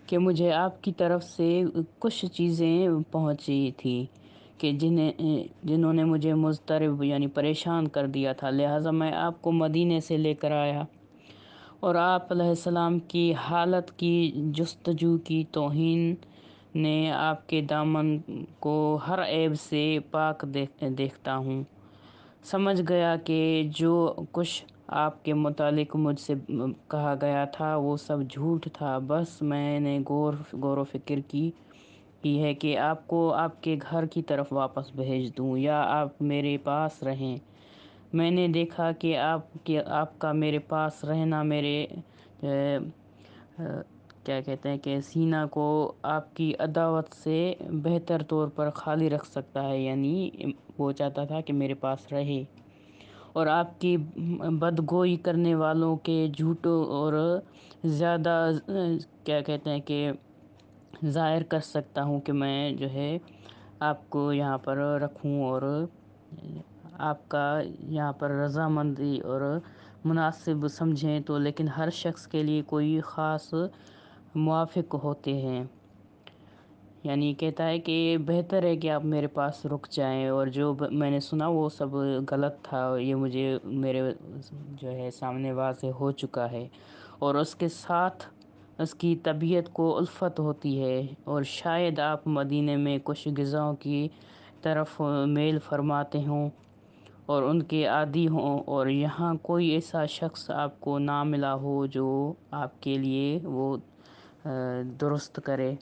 کہ مجھے آپ کی طرف سے کچھ چیزیں پہنچی تھی کہ جنہوں نے مجھے مضطرب یعنی پریشان کر دیا تھا، لہٰذا میں آپ کو مدینے سے لے کر آیا اور آپ علیہ السلام کی حالت کی جستجو کی توہین نے آپ کے دامن کو ہر عیب سے پاک دیکھتا ہوں۔ سمجھ گیا کہ جو کچھ آپ کے متعلق مجھ سے کہا گیا تھا وہ سب جھوٹ تھا۔ بس میں نے غور و فکر کی ہے کہ آپ کو آپ کے گھر کی طرف واپس بھیج دوں یا آپ میرے پاس رہیں۔ میں نے دیکھا کہ آپ کا میرے پاس رہنا میرے کیا کہتے ہیں کہ سینہ کو آپ کی عداوت سے بہتر طور پر خالی رکھ سکتا ہے، یعنی وہ چاہتا تھا کہ میرے پاس رہے اور آپ کی بدگوئی کرنے والوں کے جھوٹوں اور زیادہ کیا کہتے ہیں کہ ظاہر کر سکتا ہوں کہ میں جو ہے آپ کو یہاں پر رکھوں اور آپ کا یہاں پر رضامندی اور مناسب سمجھیں تو، لیکن ہر شخص کے لیے کوئی خاص موافق ہوتے ہیں۔ یعنی کہتا ہے کہ بہتر ہے کہ آپ میرے پاس رک جائیں، اور جو میں نے سنا وہ سب غلط تھا، یہ مجھے میرے جو ہے سامنے واضح ہو چکا ہے، اور اس کے ساتھ اس کی طبیعت کو الفت ہوتی ہے، اور شاید آپ مدینے میں کچھ غذاؤں کی طرف میل فرماتے ہوں اور ان کے عادی ہوں، اور یہاں کوئی ایسا شخص آپ کو نہ ملا ہو جو آپ کے لیے وہ درست کرے۔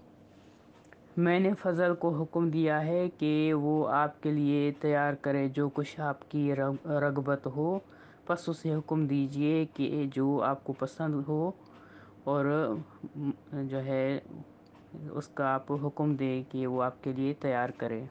میں نے فضل کو حکم دیا ہے کہ وہ آپ کے لیے تیار کرے جو کچھ آپ کی رغبت ہو، پس اسے حکم دیجئے کہ جو آپ کو پسند ہو، اور جو ہے اس کا آپ حکم دیں کہ وہ آپ کے لیے تیار کرے۔